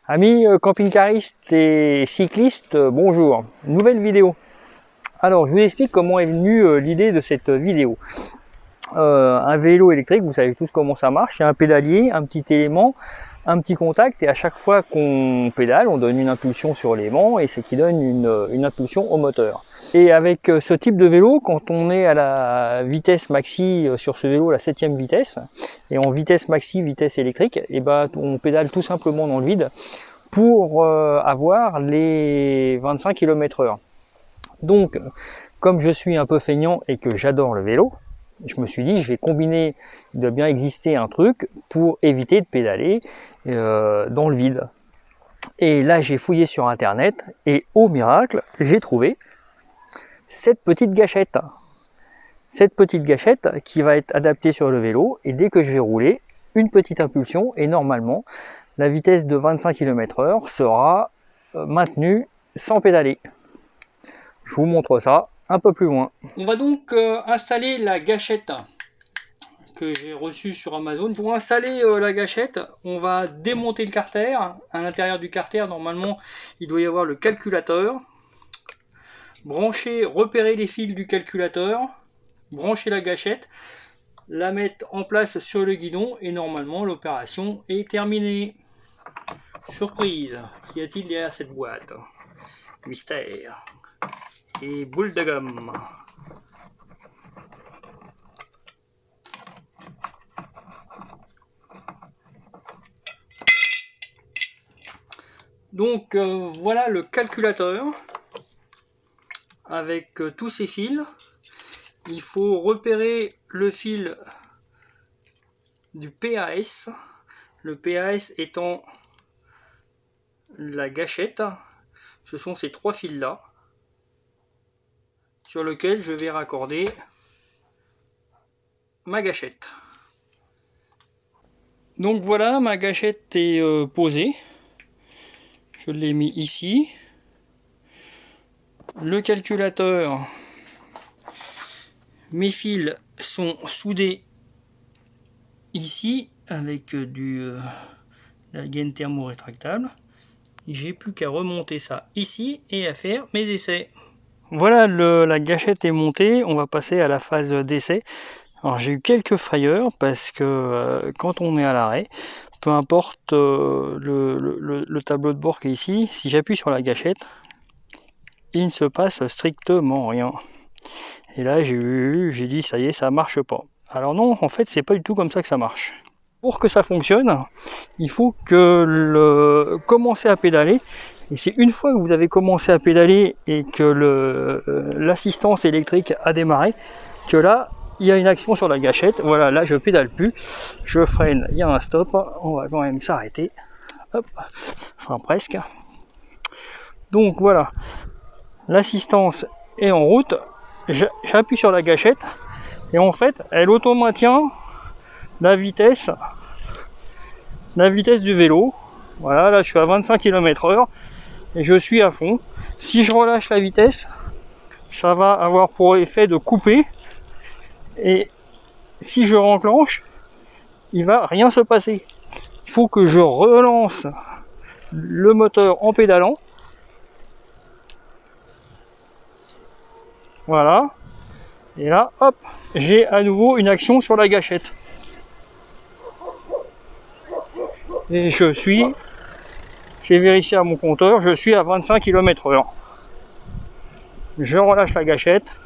Amis camping-caristes et cyclistes, bonjour, nouvelle vidéo. Alors je vous explique comment est venue l'idée de cette vidéo. Un vélo électrique, vous savez tous comment ça marche, c'est un pédalier, un petit élément, un petit contact, et à chaque fois qu'on pédale, on donne une impulsion sur l'aimant et c'est qui donne une impulsion au moteur. Et avec ce type de vélo, quand on est à la vitesse maxi sur ce vélo, la 7e vitesse, et en vitesse maxi, vitesse électrique, et ben on pédale tout simplement dans le vide pour avoir les 25 km/h. Donc, comme je suis un peu feignant et que j'adore le vélo, je me suis dit, je vais combiner, il doit bien exister un truc pour éviter de pédaler dans le vide. Et là, j'ai fouillé sur internet et au miracle, j'ai trouvé cette petite gâchette. Cette petite gâchette qui va être adaptée sur le vélo, et dès que je vais rouler, une petite impulsion et normalement, la vitesse de 25 km/h sera maintenue sans pédaler. Je vous montre ça un peu plus loin. On va donc installer la gâchette que j'ai reçue sur Amazon. Pour installer la gâchette, on va démonter le carter. À l'intérieur du carter, normalement, il doit y avoir le calculateur. Brancher, repérer les fils du calculateur, brancher la gâchette, la mettre en place sur le guidon et normalement l'opération est terminée. Surprise, qu'y a-t-il derrière cette boîte? Mystère. Et boule de gomme. Donc voilà le calculateur avec tous ces fils. Il faut repérer le fil du PAS, le PAS étant la gâchette. Ce sont ces trois fils là sur lesquels je vais raccorder ma gâchette. Donc voilà, ma gâchette est posée. Je l'ai mis ici. Le calculateur, mes fils sont soudés ici avec la gaine thermo-rétractable. J'ai plus qu'à remonter ça ici et à faire mes essais. Voilà, la gâchette est montée, on va passer à la phase d'essai. Alors j'ai eu quelques frayeurs parce que quand on est à l'arrêt, peu importe le tableau de bord qui est ici, si j'appuie sur la gâchette, il ne se passe strictement rien. Et là j'ai dit ça y est, ça marche pas. Alors non, en fait c'est pas du tout comme ça que ça marche. Pour que ça fonctionne, il faut que commencer à pédaler. Et c'est une fois que vous avez commencé à pédaler et que l'assistance électrique a démarré, que là il y a une action sur la gâchette. Voilà, là je pédale plus, je freine, il y a un stop, on va quand même s'arrêter. Hop, enfin presque. Donc voilà. L'assistance est en route, j'appuie sur la gâchette et en fait elle auto-maintient la vitesse du vélo. Voilà, là je suis à 25 km/h et je suis à fond. Si je relâche la vitesse, ça va avoir pour effet de couper, et si je renclenche, il va rien se passer. Il faut que je relance le moteur en pédalant. Voilà, et là hop, j'ai à nouveau une action sur la gâchette et j'ai vérifié à mon compteur, je suis à 25 km/h. Je relâche la gâchette,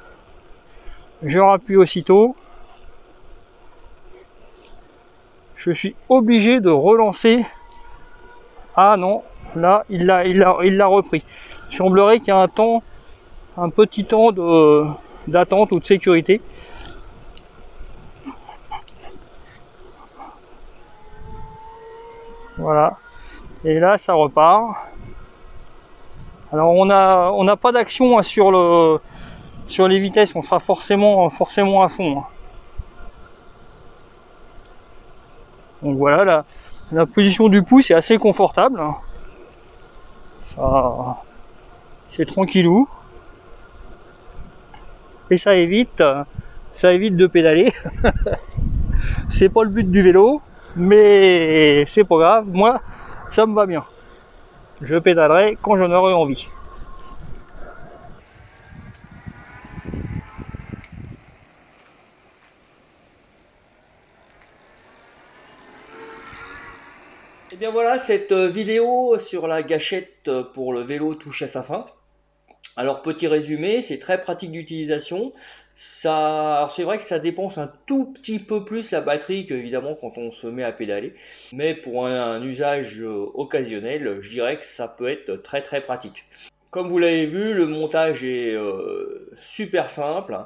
je rappuie aussitôt, je suis obligé de relancer. Ah non, là il l'a repris. Il semblerait qu'il y a un petit temps d'attente ou de sécurité. Voilà, et là ça repart. Alors on n'a pas d'action sur les vitesses, on sera forcément à fond. Donc voilà, la position du pouce est assez confortable. Ça, c'est tranquillou. Et ça évite de pédaler. C'est pas le but du vélo, mais c'est pas grave, moi ça me va bien. Je pédalerai quand j'en aurai envie. Et bien voilà, cette vidéo sur la gâchette pour le vélo touche à sa fin. Alors petit résumé, c'est très pratique d'utilisation. Ça, c'est vrai que ça dépense un tout petit peu plus la batterie qu'évidemment quand on se met à pédaler. Mais pour un usage occasionnel, je dirais que ça peut être très très pratique. Comme vous l'avez vu, le montage est super simple.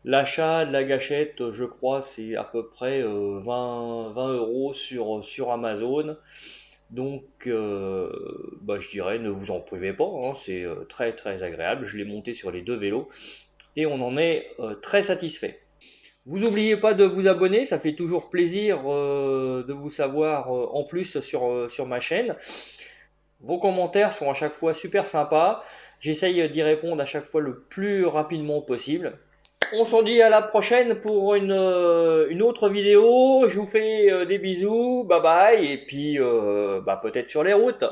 L'achat de la gâchette, je crois, c'est à peu près 20 euros sur Amazon. Donc, bah, je dirais, ne vous en privez pas, hein, c'est très très agréable. Je l'ai monté sur les deux vélos et on en est très satisfait. Vous n'oubliez pas de vous abonner, ça fait toujours plaisir de vous savoir en plus sur ma chaîne. Vos commentaires sont à chaque fois super sympas. J'essaye d'y répondre à chaque fois le plus rapidement possible. On s'en dit à la prochaine pour une autre vidéo. Je vous fais des bisous, bye bye, et puis bah, peut-être sur les routes.